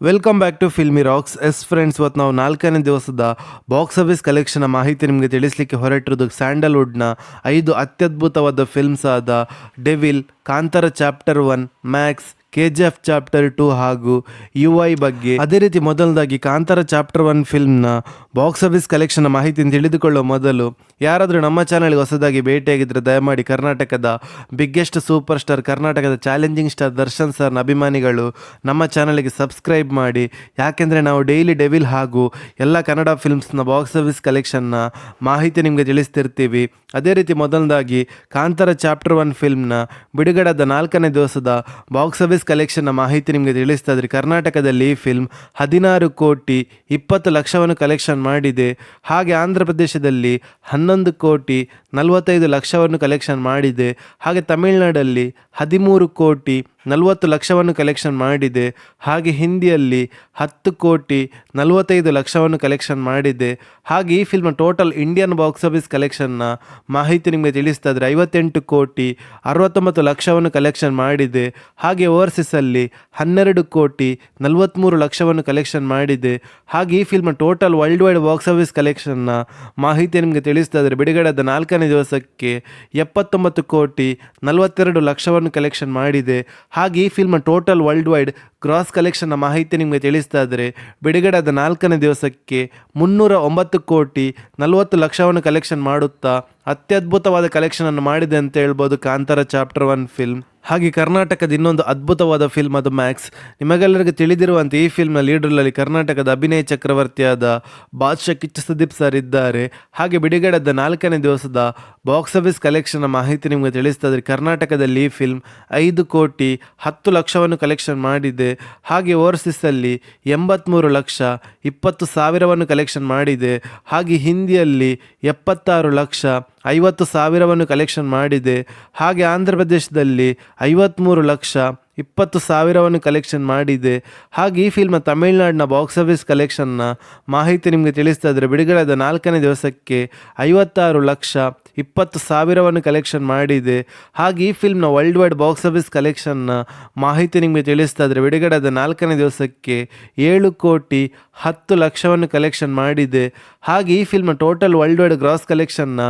Welcome back to Filmy Rocks. Friends, ಇವತ್ತು ನಾವು 4ನೇ ದಿವಸದ ಬಾಕ್ಸ್ ಆಫೀಸ್ ಕಲೆಕ್ಷನ್ ಮಾಹಿತಿ ನಿಮಗೆ ತಿಳಿಸಲಿಕ್ಕೆ ಹೊರಟಿರೋದು. ಸ್ಯಾಂಡಲ್ವುಡ್ನ 5 ಅತ್ಯದ್ಭುತವಾದ ಫಿಲ್ಮ್ಸ್ ಆದ Devil, Kantara chapter 1, Max, KGF chapter 2 ಹಾಗೂ UI ಬಗ್ಗೆ. ಅದೇ ರೀತಿ ಮೊದಲದಾಗಿ ಕಾಂತಾರ ಚಾಪ್ಟರ್ 1 ಫಿಲ್ಮ್ನ ಬಾಕ್ಸ್ ಆಫೀಸ್ ಕಲೆಕ್ಷನ್ ಮಾಹಿತಿಯನ್ನು ತಿಳಿದುಕೊಳ್ಳುವ ಮೊದಲು ಯಾರಾದರೂ ನಮ್ಮ ಚಾನಲ್ಗೆ ಹೊಸದಾಗಿ ಭೇಟಿಯಾಗಿದ್ದರೆ ದಯಮಾಡಿ ಕರ್ನಾಟಕದ ಬಿಗ್ಗೆಸ್ಟ್ ಸೂಪರ್ ಸ್ಟಾರ್, ಕರ್ನಾಟಕದ ಚಾಲೆಂಜಿಂಗ್ ಸ್ಟಾರ್ ದರ್ಶನ್ ಸರ್ನ ಅಭಿಮಾನಿಗಳು ನಮ್ಮ ಚಾನಲ್ಗೆ ಸಬ್ಸ್ಕ್ರೈಬ್ ಮಾಡಿ. ಯಾಕೆಂದರೆ ನಾವು ಡೈಲಿ ಡೆವಿಲ್ ಹಾಗೂ ಎಲ್ಲ ಕನ್ನಡ ಫಿಲ್ಮ್ಸ್ನ ಬಾಕ್ಸ್ ಆಫೀಸ್ ಕಲೆಕ್ಷನ್ನ ಮಾಹಿತಿ ನಿಮಗೆ ತಿಳಿಸ್ತಿರ್ತೀವಿ. ಅದೇ ರೀತಿ ಮೊದಲದಾಗಿ ಕಾಂತಾರ ಚಾಪ್ಟರ್ 1 ಫಿಲ್ಮ್ನ ಬಿಡುಗಡೆದ 4ನೇ ದಿವಸದ ಬಾಕ್ಸ್ ಆಫೀಸ್ ಕಲೆಕ್ಷನ್ನ ಮಾಹಿತಿ ನಿಮಗೆ ತಿಳಿಸ್ತಾ ಇದ್ರಿ. ಕರ್ನಾಟಕದಲ್ಲಿ ಈ ಫಿಲ್ಮ್ 16 ಕೋಟಿ 20 ಲಕ್ಷವನ್ನು ಕಲೆಕ್ಷನ್ ಮಾಡಿದೆ. ಹಾಗೆ ಆಂಧ್ರ ಪ್ರದೇಶದಲ್ಲಿ 11 ಕೋಟಿ 45 ಲಕ್ಷವನ್ನು ಕಲೆಕ್ಷನ್ ಮಾಡಿದೆ. ಹಾಗೆ ತಮಿಳುನಾಡಲ್ಲಿ 13 ಕೋಟಿ 40 ಲಕ್ಷವನ್ನು ಕಲೆಕ್ಷನ್ ಮಾಡಿದೆ. ಹಾಗೆ ಹಿಂದಿಯಲ್ಲಿ 10 ಕೋಟಿ 45 ಲಕ್ಷವನ್ನು ಕಲೆಕ್ಷನ್ ಮಾಡಿದೆ. ಹಾಗೆ ಈ film total Indian box office ಕಲೆಕ್ಷನ್ನ ಮಾಹಿತಿ ನಿಮಗೆ ತಿಳಿಸ್ತಾ ಇದ್ರೆ 58 ಕೋಟಿ 69 ಲಕ್ಷವನ್ನು ಕಲೆಕ್ಷನ್ ಮಾಡಿದೆ. ಹಾಗೆ ಓವರ್ಸೀಸಲ್ಲಿ 12 ಕೋಟಿ 43 ಲಕ್ಷವನ್ನು ಕಲೆಕ್ಷನ್ ಮಾಡಿದೆ. ಹಾಗೆ ಈ film total worldwide box office ಕಲೆಕ್ಷನ್ನ ಮಾಹಿತಿ ನಿಮಗೆ ತಿಳಿಸ್ತಾ ಇದ್ರೆ ಬಿಡುಗಡೆದ 4ನೇ ದಿವಸಕ್ಕೆ 79 ಕೋಟಿ 42 ಲಕ್ಷವನ್ನು ಕಲೆಕ್ಷನ್ ಮಾಡಿದೆ. ಹಾಗೆ ಈ film total worldwide gross ಕಲೆಕ್ಷನ್ನ ಮಾಹಿತಿ ನಿಮಗೆ ತಿಳಿಸ್ತಾ ಇದ್ದರೆ ಬಿಡುಗಡೆದ 4ನೇ ದಿವಸಕ್ಕೆ 309 ಕೋಟಿ 40 ಲಕ್ಷವನ್ನು ಕಲೆಕ್ಷನ್ ಮಾಡುತ್ತಾ ಅತ್ಯದ್ಭುತವಾದ ಕಲೆಕ್ಷನನ್ನು ಮಾಡಿದೆ ಅಂತ ಹೇಳ್ಬೋದು ಕಾಂತಾರ ಚಾಪ್ಟರ್ 1 ಫಿಲ್ಮ್. ಹಾಗೆ ಕರ್ನಾಟಕದ ಇನ್ನೊಂದು ಅದ್ಭುತವಾದ ಫಿಲ್ಮ್ ಅದು ಮ್ಯಾಕ್ಸ್. ನಿಮಗೆಲ್ಲರಿಗೂ ತಿಳಿದಿರುವಂತೆ ಈ ಫಿಲ್ಮ್ನ ಲೀಡರ್ನಲ್ಲಿ ಕರ್ನಾಟಕದ ಅಭಿನಯ ಚಕ್ರವರ್ತಿಯಾದ ಬಾದ್ಶಾ ಕಿಚ್ಚ ಸುದೀಪ್ ಸರ್ ಇದ್ದಾರೆ. ಹಾಗೆ ಬಿಡುಗಡೆದ 4ನೇ ದಿವಸದ ಬಾಕ್ಸ್ ಆಫೀಸ್ ಕಲೆಕ್ಷನ್ನ ಮಾಹಿತಿ ನಿಮಗೆ ತಿಳಿಸ್ತಾ ಇದ್ರೆ ಕರ್ನಾಟಕದಲ್ಲಿ ಈ ಫಿಲ್ಮ್ 5 ಕೋಟಿ 10 ಲಕ್ಷವನ್ನು ಕಲೆಕ್ಷನ್ ಮಾಡಿದೆ. ಹಾಗೆ ಓವರ್ಸೀಸಲ್ಲಿ 83 ಲಕ್ಷ 20 ಸಾವಿರವನ್ನು ಕಲೆಕ್ಷನ್ ಮಾಡಿದೆ. ಹಾಗೆ ಹಿಂದಿಯಲ್ಲಿ 76 ಲಕ್ಷ 50 ಸಾವಿರವನ್ನು ಕಲೆಕ್ಷನ್ ಮಾಡಿದೆ. ಹಾಗೆ ಆಂಧ್ರ ಪ್ರದೇಶದಲ್ಲಿ 53 ಲಕ್ಷ 20 ಸಾವಿರವನ್ನು ಕಲೆಕ್ಷನ್ ಮಾಡಿದೆ. ಹಾಗೆ ಈ ಫಿಲ್ಮ್ ತಮಿಳುನಾಡಿನ ಬಾಕ್ಸ್ ಆಫೀಸ್ ಕಲೆಕ್ಷನ್ನ ಮಾಹಿತಿ ನಿಮಗೆ ತಿಳಿಸ್ತಾ ಇದ್ದರೆ ಬಿಡುಗಡೆದ 4ನೇ ದಿವಸಕ್ಕೆ 56 ಲಕ್ಷ 20 ಸಾವಿರವನ್ನು ಕಲೆಕ್ಷನ್ ಮಾಡಿದೆ. ಹಾಗೆ ಈ ಫಿಲ್ಮ್ನ ವರ್ಲ್ಡ್ ವೈಡ್ ಬಾಕ್ಸ್ ಆಫೀಸ್ ಕಲೆಕ್ಷನ್ನ ಮಾಹಿತಿ ನಿಮಗೆ ತಿಳಿಸ್ತಾ ಇದ್ದರೆ ಬಿಡುಗಡೆದ 4ನೇ ದಿವಸಕ್ಕೆ 7 ಕೋಟಿ 10 ಲಕ್ಷವನ್ನು ಕಲೆಕ್ಷನ್ ಮಾಡಿದೆ. ಹಾಗೆ ಈ film total worldwide gross ಕಲೆಕ್ಷನ್ನ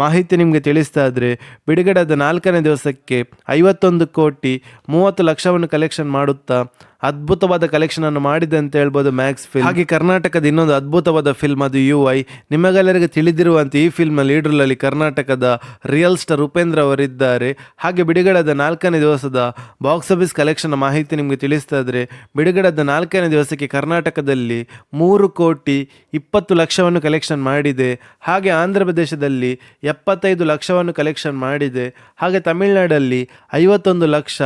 ಮಾಹಿತಿ ನಿಮಗೆ ತಿಳಿಸ್ತಾ ಇದ್ದರೆ ಬಿಡುಗಡೆದ 4ನೇ ದಿವಸಕ್ಕೆ 51 ಕೋಟಿ 30 ಲಕ್ಷವನ್ನು ಕಲೆಕ್ಷನ್ ಮಾಡುತ್ತಾ ಅದ್ಭುತವಾದ ಕಲೆಕ್ಷನ್ ಅನ್ನು ಮಾಡಿದೆ ಅಂತ ಹೇಳ್ಬೋದು ಮ್ಯಾಕ್ಸ್ ಫಿಲ್ಮ್. ಹಾಗೆ ಕರ್ನಾಟಕದ ಇನ್ನೊಂದು ಅದ್ಭುತವಾದ ಫಿಲ್ಮ್ ಅದು UI. ನಿಮಗೆಲ್ಲರಿಗೆ ತಿಳಿದಿರುವಂತೆ ಈ ಫಿಲ್ಮ್ನ ಲೀಡರ್ನಲ್ಲಿ ಕರ್ನಾಟಕದ ರಿಯಲ್ ಸ್ಟಾರ್ ಉಪೇಂದ್ರ ಅವರಿದ್ದಾರೆ. ಹಾಗೆ ಬಿಡುಗಡೆದ 4ನೇ ದಿವಸದ ಬಾಕ್ಸ್ ಆಫೀಸ್ ಕಲೆಕ್ಷನ್ ಮಾಹಿತಿ ನಿಮಗೆ ತಿಳಿಸ್ತಾ ಇದ್ರೆ ಬಿಡುಗಡೆದ 4ನೇ ದಿವಸಕ್ಕೆ ಕರ್ನಾಟಕದಲ್ಲಿ 3 ಕೋಟಿ 20 ಲಕ್ಷವನ್ನು ಕಲೆಕ್ಷನ್ ಮಾಡಿದೆ. ಹಾಗೆ ಆಂಧ್ರ ಪ್ರದೇಶದಲ್ಲಿ 75 ಲಕ್ಷವನ್ನು ಕಲೆಕ್ಷನ್ ಮಾಡಿದೆ. ಹಾಗೆ ತಮಿಳುನಾಡಲ್ಲಿ 51 ಲಕ್ಷ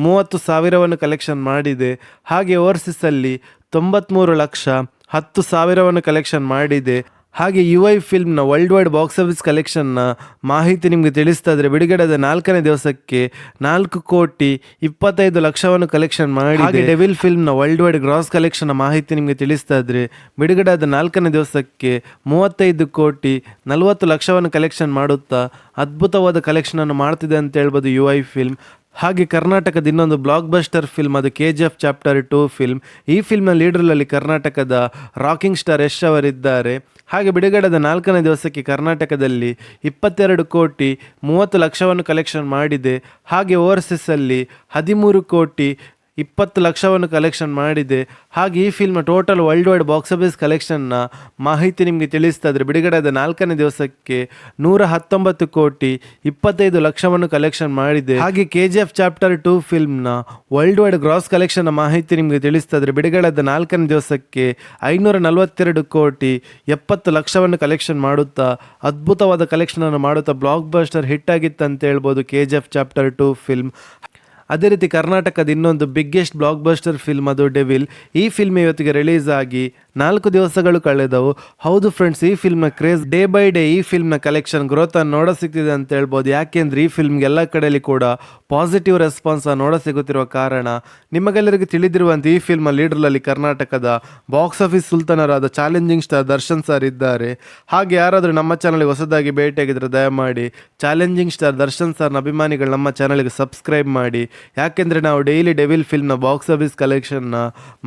30 ಸಾವಿರವನ್ನು ಕಲೆಕ್ಷನ್ ಮಾಡಿದೆ. ಹಾಗೆ ಓವರ್ಸೀಸಲ್ಲಿ 93 ಲಕ್ಷ 10 ಸಾವಿರವನ್ನು ಕಲೆಕ್ಷನ್ ಮಾಡಿದೆ. ಹಾಗೆ UI ಫಿಲ್ಮ್ನ ವರ್ಲ್ಡ್ ವೈಡ್ ಬಾಕ್ಸ್ ಆಫೀಸ್ ಕಲೆಕ್ಷನ್ನ ಮಾಹಿತಿ ನಿಮಗೆ ತಿಳಿಸ್ತಾ ಇದ್ರೆ ಬಿಡುಗಡೆದ 4ನೇ ದಿವಸಕ್ಕೆ 4 ಕೋಟಿ 25 ಲಕ್ಷವನ್ನು ಕಲೆಕ್ಷನ್ ಮಾಡಿ. ಹಾಗೆ ಡೆವಿಲ್ ಫಿಲ್ಮ್ನ ವರ್ಲ್ಡ್ ವೈಡ್ ಗ್ರಾಸ್ ಕಲೆಕ್ಷನ್ ಮಾಹಿತಿ ನಿಮಗೆ ತಿಳಿಸ್ತಾ ಇದ್ರೆ ಬಿಡುಗಡೆದ 4ನೇ ದಿವಸಕ್ಕೆ 35 ಕೋಟಿ 40 ಲಕ್ಷವನ್ನು ಕಲೆಕ್ಷನ್ ಮಾಡುತ್ತಾ ಅದ್ಭುತವಾದ ಕಲೆಕ್ಷನನ್ನು ಮಾಡ್ತಿದೆ ಅಂತ ಹೇಳ್ಬೋದು UI ಫಿಲ್ಮ್. ಹಾಗೆ ಕರ್ನಾಟಕದ ಇನ್ನೊಂದು ಬ್ಲಾಕ್ ಬಸ್ಟರ್ ಫಿಲ್ಮ್ ಅದು KGF ಚಾಪ್ಟರ್ 2 ಫಿಲ್ಮ್. ಈ ಫಿಲ್ಮ್ನ ಲೀಡರ್ನಲ್ಲಿ ಕರ್ನಾಟಕದ ರಾಕಿಂಗ್ ಸ್ಟಾರ್ ಯಶ್ ಅವರಿದ್ದಾರೆ. ಹಾಗೆ ಬಿಡುಗಡೆದ 4ನೇ ದಿವಸಕ್ಕೆ ಕರ್ನಾಟಕದಲ್ಲಿ 22 ಕೋಟಿ 30 ಲಕ್ಷವನ್ನು ಕಲೆಕ್ಷನ್ ಮಾಡಿದೆ. ಹಾಗೆ ಓವರ್ಸೀಸಲ್ಲಿ 13 ಕೋಟಿ 20 ಲಕ್ಷವನ್ನು ಕಲೆಕ್ಷನ್ ಮಾಡಿದೆ. ಹಾಗೆ ಈ film total worldwide box office ಕಲೆಕ್ಷನ್ನ ಮಾಹಿತಿ ನಿಮಗೆ ತಿಳಿಸ್ತಾ ಇದ್ರೆ ಬಿಡುಗಡೆದ 4ನೇ ದಿವಸಕ್ಕೆ 119 ಕೋಟಿ 25 ಲಕ್ಷವನ್ನು ಕಲೆಕ್ಷನ್ ಮಾಡಿದೆ. ಹಾಗೆ KGF ಚಾಪ್ಟರ್ 2 ಫಿಲ್ಮ್ನ ವರ್ಲ್ಡ್ ವೈಡ್ ಗ್ರಾಸ್ ಕಲೆಕ್ಷನ್ನ ಮಾಹಿತಿ ನಿಮಗೆ ತಿಳಿಸ್ತಾ ಇದ್ರೆ ಬಿಡುಗಡೆದ 4ನೇ ದಿವಸಕ್ಕೆ 542 ಕೋಟಿ 70 ಲಕ್ಷವನ್ನು ಕಲೆಕ್ಷನ್ ಮಾಡುತ್ತಾ ಅದ್ಭುತವಾದ ಕಲೆಕ್ಷನನ್ನು ಮಾಡುತ್ತಾ ಬ್ಲಾಕ್ ಬಸ್ಟರ್ ಹಿಟ್ ಆಗಿತ್ತು ಅಂತ ಹೇಳ್ಬೋದು KGF ಚಾಪ್ಟರ್ 2 ಫಿಲ್ಮ್. ಅದೇ ರೀತಿ ಕರ್ನಾಟಕದ ಇನ್ನೊಂದು ಬಿಗ್ಗೆಸ್ಟ್ ಬ್ಲಾಕ್ ಬಸ್ಟರ್ ಫಿಲ್ಮ್ ಅದು ಡೆವಿಲ್. ಈ ಫಿಲ್ಮ್ ಇವತ್ತಿಗೆ ರಿಲೀಸ್ ಆಗಿ 4 ದಿವಸಗಳು ಕಳೆದವು. ಹೌದು ಫ್ರೆಂಡ್ಸ್, ಈ ಫಿಲ್ಮ್ನ ಕ್ರೇಜ್ ಡೇ ಬೈ ಡೇ ಈ ಫಿಲ್ಮ್ನ ಕಲೆಕ್ಷನ್ ಗ್ರೋತ್ ನೋಡ ಸಿಗ್ತಿದೆ ಅಂತ ಹೇಳ್ಬೋದು. ಯಾಕೆಂದ್ರೆ ಈ ಫಿಲ್ಮ್ಗೆ ಎಲ್ಲ ಕಡೆಯಲ್ಲಿ ಕೂಡ ಪಾಸಿಟಿವ್ ರೆಸ್ಪಾನ್ಸ್ ನೋಡ ಸಿಗುತ್ತಿರುವ ಕಾರಣ ನಿಮಗೆಲ್ಲರಿಗೂ ತಿಳಿದಿರುವಂತೆ ಈ ಫಿಲ್ಮ್ ಲೀಡರ್ನಲ್ಲಿ ಕರ್ನಾಟಕದ ಬಾಕ್ಸ್ ಆಫೀಸ್ ಸುಲ್ತಾನರಾದ ಚಾಲೆಂಜಿಂಗ್ ಸ್ಟಾರ್ ದರ್ಶನ್ ಸರ್ ಇದ್ದಾರೆ. ಹಾಗೆ ಯಾರಾದರೂ ನಮ್ಮ ಚಾನಲ್ಗೆ ಹೊಸದಾಗಿ ಭೇಟಿಯಾಗಿದ್ರೆ ದಯಮಾಡಿ ಚಾಲೆಂಜಿಂಗ್ ಸ್ಟಾರ್ ದರ್ಶನ್ ಸರ್ನ ಅಭಿಮಾನಿಗಳು ನಮ್ಮ ಚಾನಲ್ಗೆ ಸಬ್ಸ್ಕ್ರೈಬ್ ಮಾಡಿ. ಯಾಕೆಂದರೆ ನಾವು ಡೈಲಿ ಡೆವಿಲ್ ಫಿಲ್ಮ್ನ ಬಾಕ್ಸ್ ಆಫೀಸ್ ಕಲೆಕ್ಷನ್ನ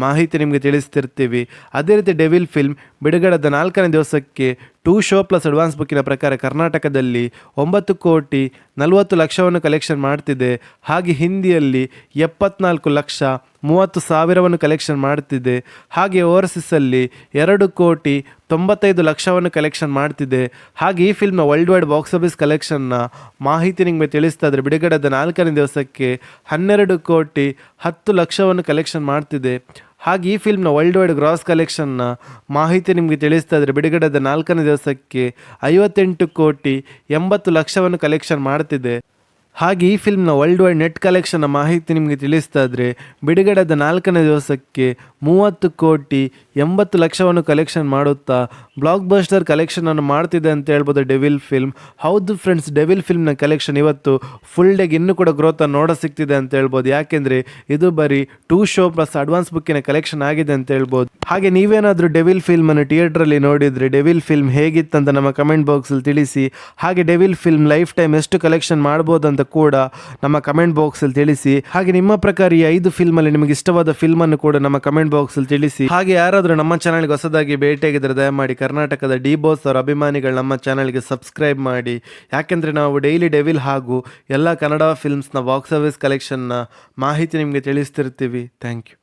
ಮಾಹಿತಿ ನಿಮಗೆ ತಿಳಿಸ್ತಿರ್ತೀವಿ. ಅದೇ ರೀತಿ ಡೆವಿಲ್ ಫಿಲ್ಮ್ ಬಿಡುಗಡೆದ 4ನೇ ದಿವಸಕ್ಕೆ 2 ಶೋ ಪ್ಲಸ್ ಅಡ್ವಾನ್ಸ್ ಬುಕ್ಕಿನ ಪ್ರಕಾರ ಕರ್ನಾಟಕದಲ್ಲಿ 9,40,00,000 ಕಲೆಕ್ಷನ್ ಮಾಡ್ತಿದೆ. ಹಾಗೆ ಹಿಂದಿಯಲ್ಲಿ 74,30,000 ಕಲೆಕ್ಷನ್ ಮಾಡ್ತಿದೆ. ಹಾಗೆ ಓವರ್ಸೀಸಲ್ಲಿ 2,95,00,000 ಕಲೆಕ್ಷನ್ ಮಾಡ್ತಿದೆ. ಹಾಗೆ ಈ ಫಿಲ್ಮ್ನ ವರ್ಲ್ಡ್ ವೈಡ್ ಬಾಕ್ಸ್ ಆಫೀಸ್ ಕಲೆಕ್ಷನ್ನ ಮಾಹಿತಿ ನಿಮಗೆ ತಿಳಿಸ್ತಾ ಇದ್ರೆ ಬಿಡುಗಡೆದ 4ನೇ ದಿವಸಕ್ಕೆ 12,10,00,000 ಕಲೆಕ್ಷನ್ ಮಾಡ್ತಿದೆ. ಹಾಗೆ ಈ ಫಿಲ್ಮ್ನ ವರ್ಲ್ಡ್ ವೈಡ್ ಗ್ರಾಸ್ ಕಲೆಕ್ಷನ್ನ ಮಾಹಿತಿ ನಿಮಗೆ ತಿಳಿಸ್ತಾ ಇದ್ರೆ ಬಿಡುಗಡೆದ 4ನೇ ದಿವಸಕ್ಕೆ 58,80,00,000 ಕಲೆಕ್ಷನ್ ಮಾಡ್ತಿದೆ. ಹಾಗೆ ಈ ಫಿಲ್ಮ್ನ ವರ್ಲ್ಡ್ ವೈಡ್ ನೆಟ್ ಕಲೆಕ್ಷನ್ನ ಮಾಹಿತಿ ನಿಮಗೆ ತಿಳಿಸ್ತಾ ಇದ್ರೆ ಬಿಡುಗಡೆದ 4ನೇ ದಿವಸಕ್ಕೆ 30,80,00,000 ಕಲೆಕ್ಷನ್ ಮಾಡುತ್ತಾ ಬ್ಲಾಕ್ ಬಸ್ಟರ್ ಕಲೆಕ್ಷನನ್ನು ಮಾಡ್ತಿದೆ ಅಂತ ಹೇಳ್ಬೋದು ಡೆವಿಲ್ ಫಿಲ್ಮ್. ಹೌದು ಫ್ರೆಂಡ್ಸ್, ಡೆವಿಲ್ ಫಿಲ್ಮ್ನ ಕಲೆಕ್ಷನ್ ಇವತ್ತು ಫುಲ್ ಡೇಗೆ ಇನ್ನೂ ಕೂಡ ಗ್ರೋತನ್ನು ನೋಡ ಸಿಗ್ತಿದೆ ಅಂತ ಹೇಳ್ಬೋದು. ಯಾಕೆಂದರೆ ಇದು ಬರೀ 2 ಶೋ ಪ್ಲಸ್ ಅಡ್ವಾನ್ಸ್ ಬುಕ್ಕಿನ ಕಲೆಕ್ಷನ್ ಆಗಿದೆ ಅಂತ ಹೇಳ್ಬೋದು. ಹಾಗೆ ನೀವೇನಾದರೂ ಡೆವಿಲ್ ಫಿಲ್ಮನ್ನು ಥಿಯೇಟ್ರಲ್ಲಿ ನೋಡಿದರೆ ಡೆವಿಲ್ ಫಿಲ್ಮ್ ಹೇಗಿತ್ತಂತ ನಮ್ಮ ಕಮೆಂಟ್ ಬಾಕ್ಸಲ್ಲಿ ತಿಳಿಸಿ. ಹಾಗೆ ಡೆವಿಲ್ ಫಿಲ್ಮ್ ಲೈಫ್ ಟೈಮ್ ಎಷ್ಟು ಕಲೆಕ್ಷನ್ ಮಾಡ್ಬೋದು ಅಂತ ಕೂಡ ನಮ್ಮ ಕಮೆಂಟ್ ಬಾಕ್ಸಲ್ಲಿ ತಿಳಿಸಿ. ಹಾಗೆ ನಿಮ್ಮ ಪ್ರಕಾರ ಈ 5 ಫಿಲ್ಮಲ್ಲಿ ನಿಮಗೆ ಇಷ್ಟವಾದ ಫಿಲ್ಮನ್ನು ಕೂಡ ನಮ್ಮ ಕಮೆಂಟ್ ಬಾಕ್ಸಲ್ಲಿ ತಿಳಿಸಿ. ಹಾಗೆ ಯಾರಾದರೂ ನಮ್ಮ ಚಾನಲ್ಗೆ ಹೊಸದಾಗಿ ಭೇಟಿಯಾಗಿದ್ದರೆ ದಯಮಾಡಿ ಕರ್ನಾಟಕದ ಡಿ ಬಾಸ್ ಅವರ ಅಭಿಮಾನಿಗಳು ನಮ್ಮ ಚಾನಲ್ಗೆ ಸಬ್ಸ್ಕ್ರೈಬ್ ಮಾಡಿ. ಯಾಕೆಂದರೆ ನಾವು ಡೈಲಿ ಡೆವಿಲ್ ಹಾಗೂ ಎಲ್ಲ ಕನ್ನಡ ಫಿಲ್ಮ್ಸ್ನ ಬಾಕ್ಸ್ ಆಫೀಸ್ ಕಲೆಕ್ಷನ್ನ ಮಾಹಿತಿ ನಿಮಗೆ ತಿಳಿಸ್ತಿರ್ತೀವಿ. Thank you.